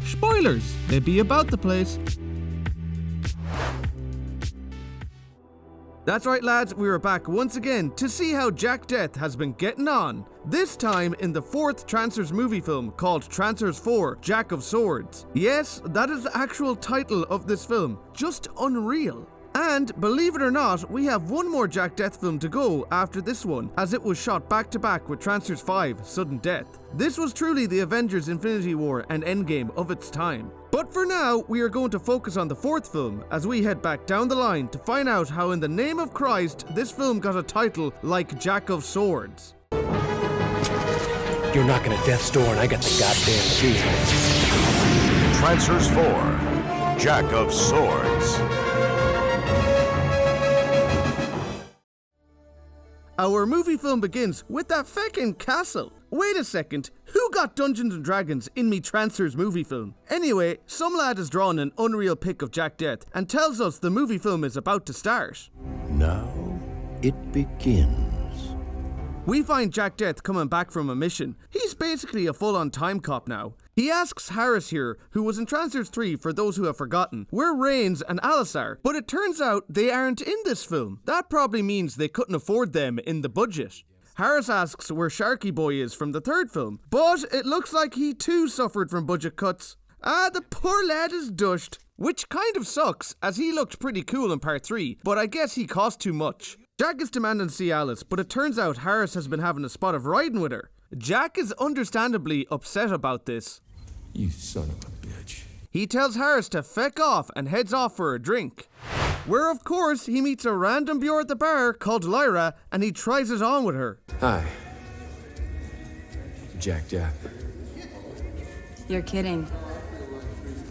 Spoilers may be about the place. That's right lads, we are back once again to see how Jack Deth has been getting on. This time in the 4th Trancers movie film called Trancers 4, Jack of Swords. Yes, that is the actual title of this film. Just unreal. And believe it or not, we have one more Jack Deth film to go after this one, as it was shot back to back with Trancers 5, Sudden Death. This was truly the Avengers Infinity War and Endgame of its time. But for now, we are going to focus on the 4th film as we head back down the line to find out how in the name of Christ this film got a title like Jack of Swords. You're knocking at death's door and I got the goddamn key. Trancers 4, Jack of Swords. Our movie film begins with that feckin' castle. Wait a second, who got Dungeons and Dragons in me Trancers movie film? Anyway, some lad has drawn an unreal pic of Jack Deth and tells us the movie film is about to start. Now it begins. We find Jack Deth coming back from a mission. He's basically a full-on time cop now. He asks Harris here, who was in Trancers 3 for those who have forgotten, where Rains and Alice are, but it turns out they aren't in this film. That probably means they couldn't afford them in the budget. Harris asks where Sharky Boy is from the 3rd film, but it looks like he too suffered from budget cuts. The poor lad is dushed. Which kind of sucks, as he looked pretty cool in part 3, but I guess he cost too much. Jack is demanding to see Alice, but it turns out Harris has been having a spot of riding with her. Jack is understandably upset about this. You son of a bitch. He tells Harris to feck off and heads off for a drink. Where of course he meets a random Bure at the bar called Lyra and he tries it on with her. Hi. Jack Deth. You're kidding.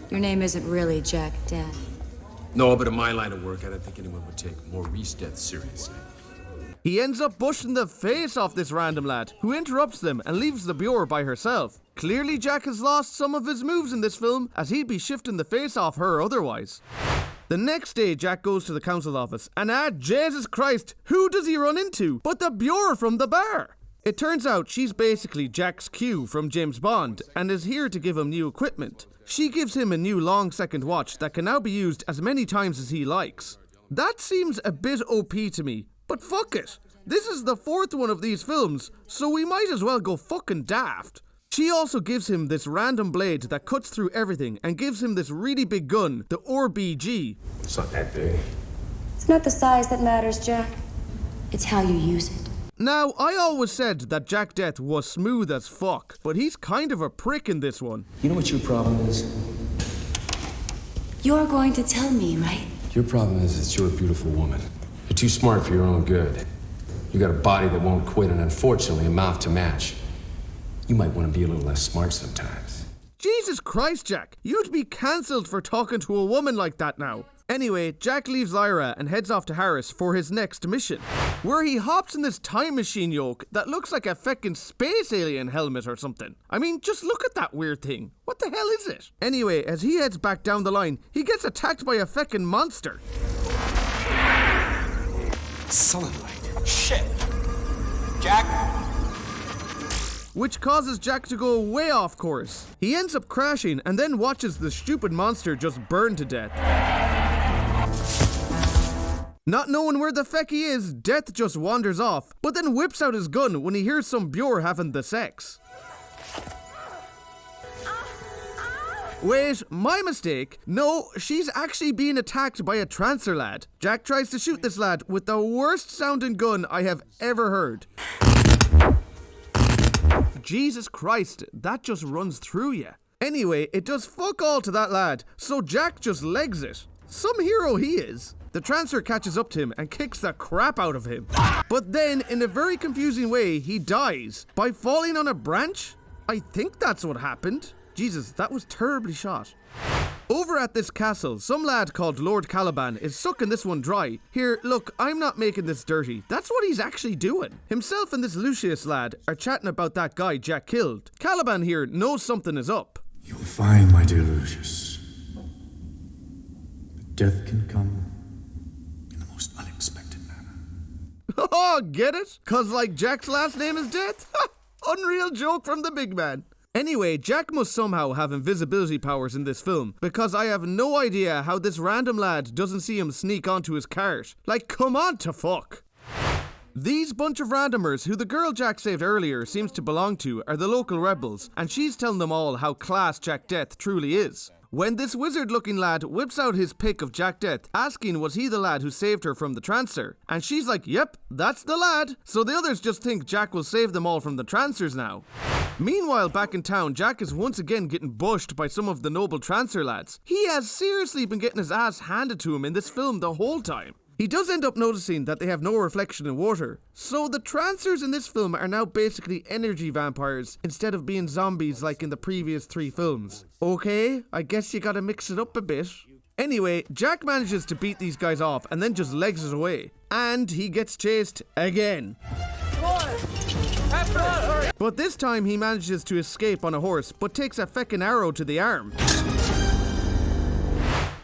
Your name isn't really Jack Deth. No, but in my line of work, I don't think anyone would take Maurice Death seriously. He ends up bushing the face off this random lad, who interrupts them and leaves the Bure by herself. Clearly Jack has lost some of his moves in this film, as he'd be shifting the face off her otherwise. The next day Jack goes to the council office, and Jesus Christ, who does he run into but the Bure from the bar? It turns out she's basically Jack's Q from James Bond, and is here to give him new equipment. She gives him a new long second watch that can now be used as many times as he likes. That seems a bit OP to me, but fuck it. This is the 4th one of these films, so we might as well go fucking daft. She also gives him this random blade that cuts through everything and gives him this really big gun, the RBG. It's not that big. It's not the size that matters, Jack. It's how you use it. Now, I always said that Jack Deth was smooth as fuck, but he's kind of a prick in this one. You know what your problem is? You're going to tell me, right? Your problem is that you're a beautiful woman. You're too smart for your own good. You got a body that won't quit and unfortunately a mouth to match. You might want to be a little less smart sometimes. Jesus Christ, Jack. You'd be cancelled for talking to a woman like that now. Anyway, Jack leaves Lyra and heads off to Harris for his next mission, where he hops in this time machine yoke that looks like a feckin' space alien helmet or something. I mean, just look at that weird thing. What the hell is it? Anyway, as he heads back down the line, he gets attacked by a feckin' monster. Sullen light. Shit. Jack? Which causes Jack to go way off course. He ends up crashing and then watches the stupid monster just burn to death. Not knowing where the feck he is, Deth just wanders off, but then whips out his gun when he hears some Bure having the sex. Wait, my mistake. No, she's actually being attacked by a Trancer lad. Jack tries to shoot this lad with the worst sounding gun I have ever heard. Jesus Christ, that just runs through you. Anyway, it does fuck all to that lad, so Jack just legs it. Some hero he is. The Trancer catches up to him and kicks the crap out of him. But then, in a very confusing way, he dies by falling on a branch? I think that's what happened. Jesus, that was terribly shot. Over at this castle, some lad called Lord Caliban is sucking this one dry. Here, look, I'm not making this dirty. That's what he's actually doing. Himself and this Lucius lad are chatting about that guy Jack killed. Caliban here knows something is up. You'll find, my dear Lucius, that death can come in the most unexpected manner. Oh, get it? 'Cause like Jack's last name is Deth? Unreal joke from the big man. Anyway, Jack must somehow have invisibility powers in this film, because I have no idea how this random lad doesn't see him sneak onto his cart. Like, come on to fuck! These bunch of randomers who the girl Jack saved earlier seems to belong to are the local rebels, and she's telling them all how class Jack Deth truly is. When this wizard-looking lad whips out his pic of Jack Deth, asking was he the lad who saved her from the Trancer, and she's like, yep, that's the lad, so the others just think Jack will save them all from the Trancers now. Meanwhile, back in town, Jack is once again getting bushed by some of the noble Trancer lads. He has seriously been getting his ass handed to him in this film the whole time. He does end up noticing that they have no reflection in water, so the Trancers in this film are now basically energy vampires instead of being zombies like in the previous 3 films. Okay, I guess you gotta mix it up a bit. Anyway, Jack manages to beat these guys off and then just legs it away. And he gets chased again. But this time he manages to escape on a horse, but takes a feckin' arrow to the arm.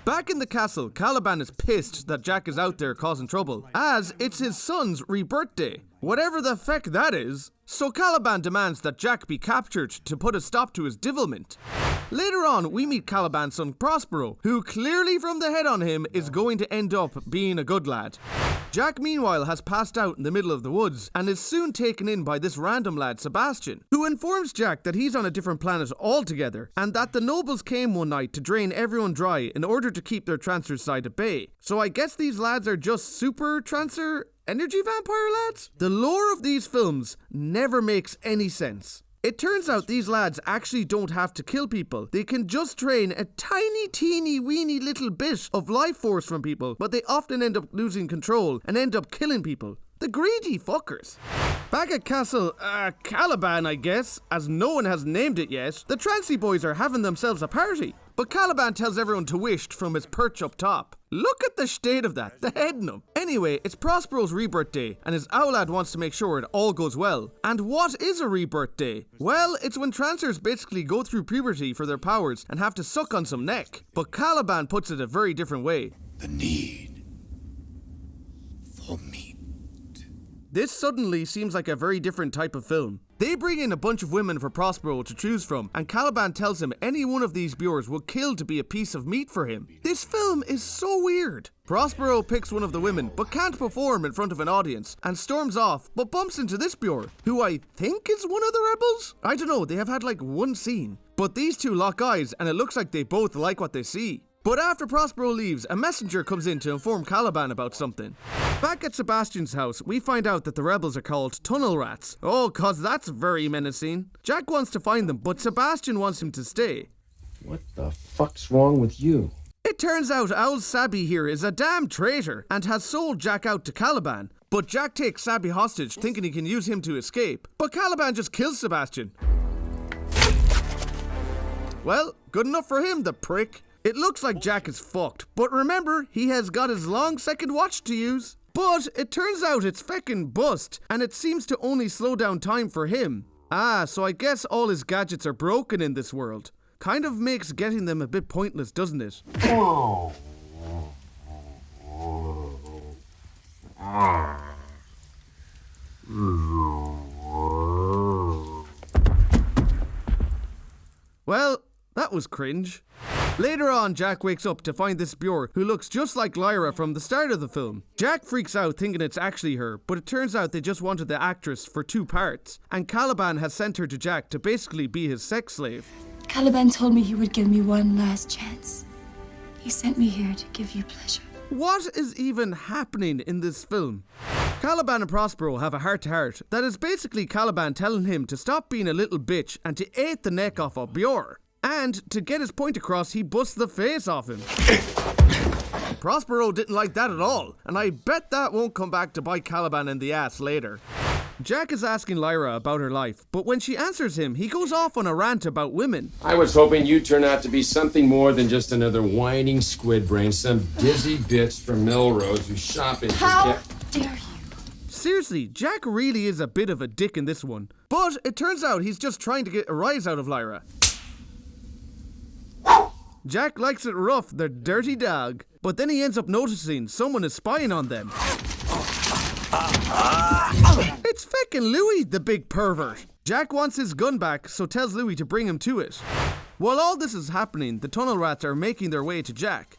Back in the castle, Caliban is pissed that Jack is out there causing trouble, as it's his son's rebirth day. Whatever the feck that is. So Caliban demands that Jack be captured to put a stop to his divilment. Later on, we meet Caliban's son Prospero, who clearly from the head on him is going to end up being a good lad. Jack meanwhile has passed out in the middle of the woods and is soon taken in by this random lad Sebastian, who informs Jack that he's on a different planet altogether and that the nobles came one night to drain everyone dry in order to keep their Trancer side at bay. So I guess these lads are just super Trancer energy vampire lads? The lore of these films never makes any sense. It turns out these lads actually don't have to kill people. They can just drain a tiny teeny weeny little bit of life force from people, but they often end up losing control and end up killing people. The greedy fuckers. Back at Castle, Caliban I guess, as no one has named it yet, the Trancy boys are having themselves a party. But Caliban tells everyone to wish from his perch up top. Look at the state of that, the head in him. Anyway, it's Prospero's rebirth day, and his Owlad wants to make sure it all goes well. And what is a rebirth day? Well, it's when Trancers basically go through puberty for their powers and have to suck on some neck. But Caliban puts it a very different way. The need for meat. This suddenly seems like a very different type of film. They bring in a bunch of women for Prospero to choose from, and Caliban tells him any one of these Bures will kill to be a piece of meat for him. This film is so weird. Prospero picks one of the women, but can't perform in front of an audience, and storms off, but bumps into this Bure, who I think is one of the rebels? I don't know, they have had like one scene. But these two lock eyes, and it looks like they both like what they see. But after Prospero leaves, a messenger comes in to inform Caliban about something. Back at Sebastian's house, we find out that the rebels are called tunnel rats. Oh, cause that's very menacing. Jack wants to find them, but Sebastian wants him to stay. What the fuck's wrong with you? It turns out Owl Sabby here is a damn traitor and has sold Jack out to Caliban. But Jack takes Sabby hostage, thinking he can use him to escape. But Caliban just kills Sebastian. Well, good enough for him, the prick. It looks like Jack is fucked, but remember, he has got his long second watch to use. But it turns out it's feckin' bust, and it seems to only slow down time for him. Ah, so I guess all his gadgets are broken in this world. Kind of makes getting them a bit pointless, doesn't it? Well, that was cringe. Later on, Jack wakes up to find this Bure who looks just like Lyra from the start of the film. Jack freaks out thinking it's actually her, but it turns out they just wanted the actress for 2 parts, and Caliban has sent her to Jack to basically be his sex slave. Caliban told me he would give me one last chance. He sent me here to give you pleasure. What is even happening in this film? Caliban and Prospero have a heart-to-heart that is basically Caliban telling him to stop being a little bitch and to eat the neck off of Bure. And to get his point across, he busts the face off him. Prospero didn't like that at all, and I bet that won't come back to bite Caliban in the ass later. Jack is asking Lyra about her life, but when she answers him, he goes off on a rant about women. I was hoping you'd turn out to be something more than just another whining squid brain, some dizzy bitch from Melrose who's shopping. How dare you? Seriously, Jack really is a bit of a dick in this one. But it turns out he's just trying to get a rise out of Lyra. Jack likes it rough, the dirty dog. But then he ends up noticing someone is spying on them. It's feckin' Louis, the big pervert. Jack wants his gun back, so tells Louis to bring him to it. While all this is happening, the tunnel rats are making their way to Jack.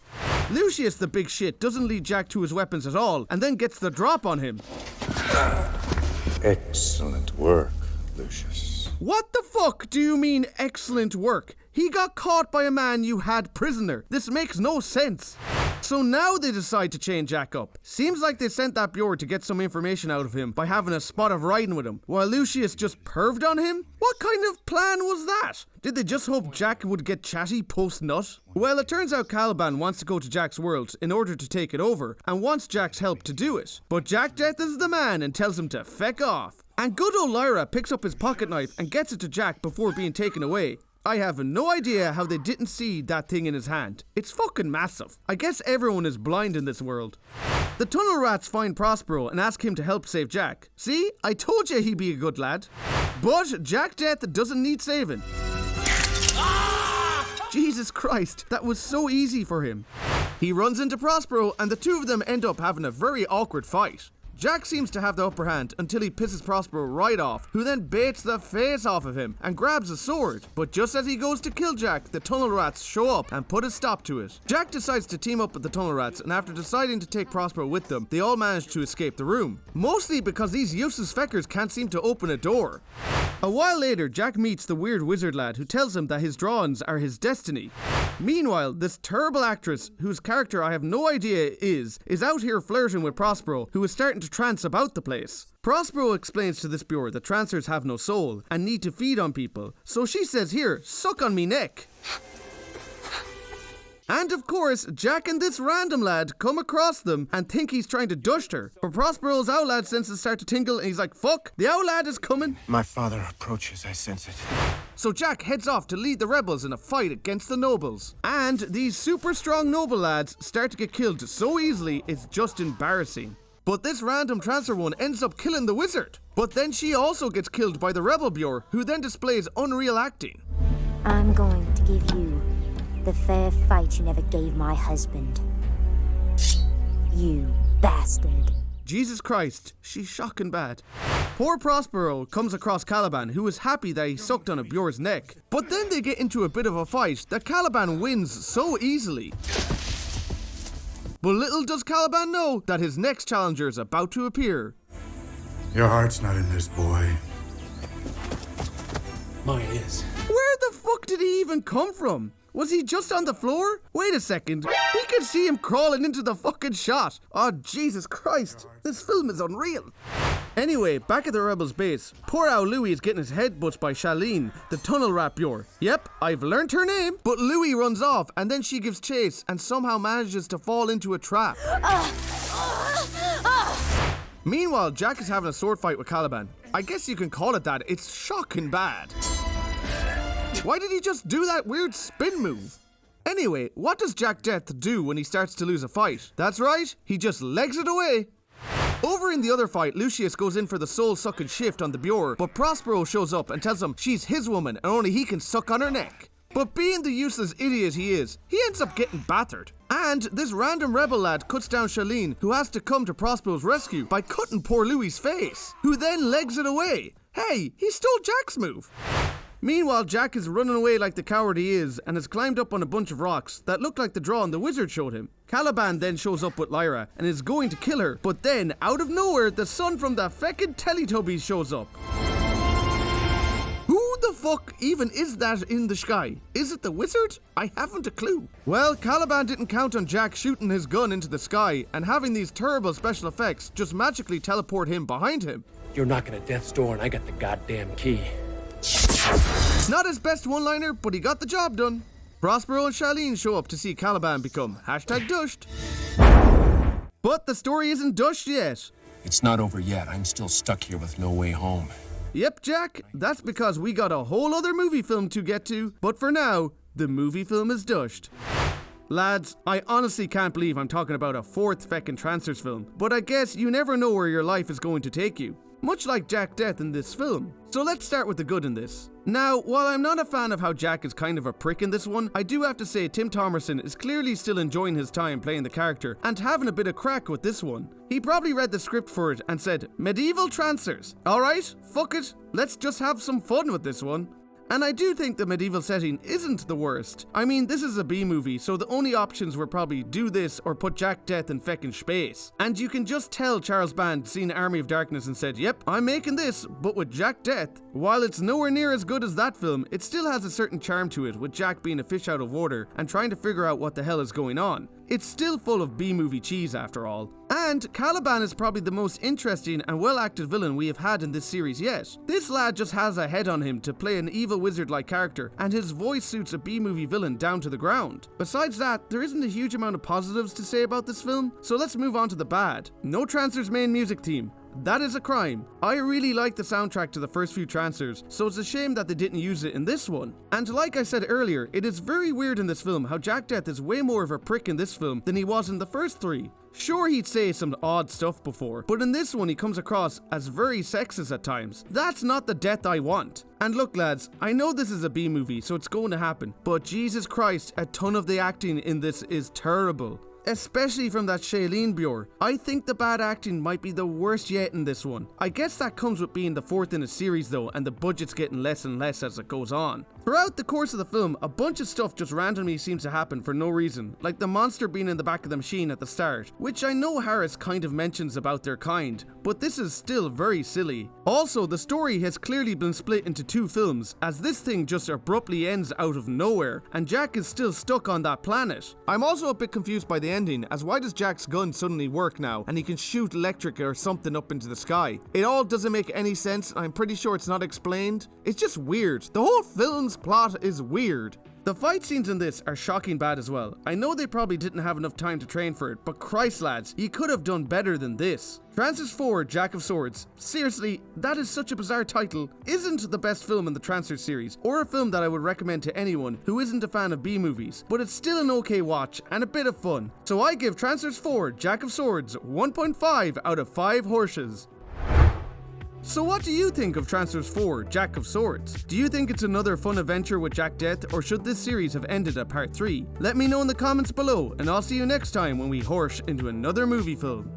Lucius, the big shit, doesn't lead Jack to his weapons at all, and then gets the drop on him. Excellent work, Lucius. What the fuck do you mean, excellent work? He got caught by a man you had prisoner. This makes no sense. So now they decide to chain Jack up. Seems like they sent that Bjorn to get some information out of him by having a spot of riding with him, while Lucius just perved on him? What kind of plan was that? Did they just hope Jack would get chatty post-nut? Well, it turns out Caliban wants to go to Jack's world in order to take it over, and wants Jack's help to do it. But Jack Deth is the man and tells him to feck off. And good old Lyra picks up his pocket knife and gets it to Jack before being taken away. I have no idea how they didn't see that thing in his hand. It's fucking massive. I guess everyone is blind in this world. The tunnel rats find Prospero and ask him to help save Jack. See, I told you he'd be a good lad. But Jack Deth doesn't need saving. Jesus Christ, that was so easy for him. He runs into Prospero and the two of them end up having a very awkward fight. Jack seems to have the upper hand until he pisses Prospero right off, who then baits the face off of him and grabs a sword. But just as he goes to kill Jack, the tunnel rats show up and put a stop to it. Jack decides to team up with the tunnel rats, and after deciding to take Prospero with them, they all manage to escape the room. Mostly because these useless feckers can't seem to open a door. A while later, Jack meets the weird wizard lad who tells him that his drawings are his destiny. Meanwhile, this terrible actress, whose character I have no idea is out here flirting with Prospero, who is starting to trance about the place. Prospero explains to this Bjorn that Trancers have no soul and need to feed on people, so she says, "Here, suck on me neck." And of course, Jack and this random lad come across them and think he's trying to dust her. But Prospero's owl lad senses start to tingle and he's like, "Fuck, the owl lad is coming." My father approaches, I sense it. So Jack heads off to lead the rebels in a fight against the nobles. And these super strong noble lads start to get killed so easily, it's just embarrassing. But this random Trancer one ends up killing the wizard. But then she also gets killed by the rebel Bjorn, who then displays unreal acting. I'm going to give you the fair fight you never gave my husband. You bastard. Jesus Christ, she's shocking bad. Poor Prospero comes across Caliban, who is happy that he sucked on a Bjorn's neck. But then they get into a bit of a fight that Caliban wins so easily. But little does Caliban know that his next challenger is about to appear. Your heart's not in this, boy. Mine is. Where the fuck did he even come from? Was he just on the floor? Wait a second. We could see him crawling into the fucking shot. Oh, Jesus Christ. This film is unreal. Anyway, back at the rebels' base, poor owl Louis is getting his head butched by Charlene, the tunnel rat Bjorn. Yep, I've learnt her name. But Louis runs off and then she gives chase and somehow manages to fall into a trap. Meanwhile, Jack is having a sword fight with Caliban. I guess you can call it that. It's shocking bad. Why did he just do that weird spin move? Anyway, what does Jack Deth do when he starts to lose a fight? That's right, he just legs it away. Over in the other fight, Lucius goes in for the soul-sucking shift on the Bjorn, but Prospero shows up and tells him she's his woman and only he can suck on her neck. But being the useless idiot he is, he ends up getting battered. And this random rebel lad cuts down Charlene, who has to come to Prospero's rescue by cutting poor Louis' face, who then legs it away. Hey, he stole Jack's move. Meanwhile, Jack is running away like the coward he is and has climbed up on a bunch of rocks that look like the drawing the wizard showed him. Caliban then shows up with Lyra and is going to kill her, but then, out of nowhere, the son from the feckin' Teletubbies shows up. Who the fuck even is that in the sky? Is it the wizard? I haven't a clue. Well, Caliban didn't count on Jack shooting his gun into the sky and having these terrible special effects just magically teleport him behind him. You're knocking at death's door and I got the goddamn key. Not his best one-liner, but he got the job done. Prospero and Charlene show up to see Caliban become #dushed. But the story isn't dushed yet. It's not over yet. I'm still stuck here with no way home. Yep, Jack, that's because we got a whole other movie film to get to, but for now, the movie film is dushed. Lads, I honestly can't believe I'm talking about a fourth feckin' Trancers film, but I guess you never know where your life is going to take you. much like Jack Deth in this film. So let's start with the good in this. Now, while I'm not a fan of how Jack is kind of a prick in this one, I do have to say Tim Thomerson is clearly still enjoying his time playing the character and having a bit of crack with this one. He probably read the script for it and said, medieval Trancers. Alright, fuck it, let's just have some fun with this one. And I do think the medieval setting isn't the worst. I mean, this is a B-movie, so the only options were probably do this or put Jack Deth in fecken space. And you can just tell Charles Band seen Army of Darkness and said, yep, I'm making this, but with Jack Deth. While it's nowhere near as good as that film, it still has a certain charm to it, with Jack being a fish out of water and trying to figure out what the hell is going on. It's still full of B-movie cheese after all. And Caliban is probably the most interesting and well-acted villain we have had in this series yet. This lad just has a head on him to play an evil wizard-like character, and his voice suits a B-movie villain down to the ground. Besides that, there isn't a huge amount of positives to say about this film, so let's move on to the bad. No Trancers main music theme. That is a crime. I really like the soundtrack to the first few Trancers, so it's a shame that they didn't use it in this one. And like I said earlier, it is very weird in this film how Jack Deth is way more of a prick in this film than he was in the first three. Sure, he'd say some odd stuff before, but in this one he comes across as very sexist at times. That's not the Deth I want. And look lads, I know this is a B-movie, so it's going to happen, but Jesus Christ, a ton of the acting in this is terrible. Especially from that Shailene Bjor. I think the bad acting might be the worst yet in this one. I guess that comes with being the fourth in a series though, and the budget's getting less and less as it goes on. Throughout the course of the film, a bunch of stuff just randomly seems to happen for no reason, like the monster being in the back of the machine at the start, which I know Harris kind of mentions about their kind, but this is still very silly. Also, the story has clearly been split into two films, as this thing just abruptly ends out of nowhere, and Jack is still stuck on that planet. I'm also a bit confused by the ending, as why does Jack's gun suddenly work now, and he can shoot electric or something up into the sky? It all doesn't make any sense, and I'm pretty sure it's not explained. It's just weird. The whole film's plot is weird. The fight scenes in this are shocking bad as well. I know they probably didn't have enough time to train for it, but Christ lads, you could have done better than this. Trancers 4 Jack of Swords. Seriously, that is such a bizarre title. Isn't the best film in the Trancers series, or a film that I would recommend to anyone who isn't a fan of B-movies, but it's still an okay watch and a bit of fun. So I give Trancers 4 Jack of Swords 1.5 out of 5 horshes. So what do you think of Trancers 4 Jack of Swords? Do you think it's another fun adventure with Jack Deth, or should this series have ended at part 3? Let me know in the comments below, and I'll see you next time when we horsh into another movie film.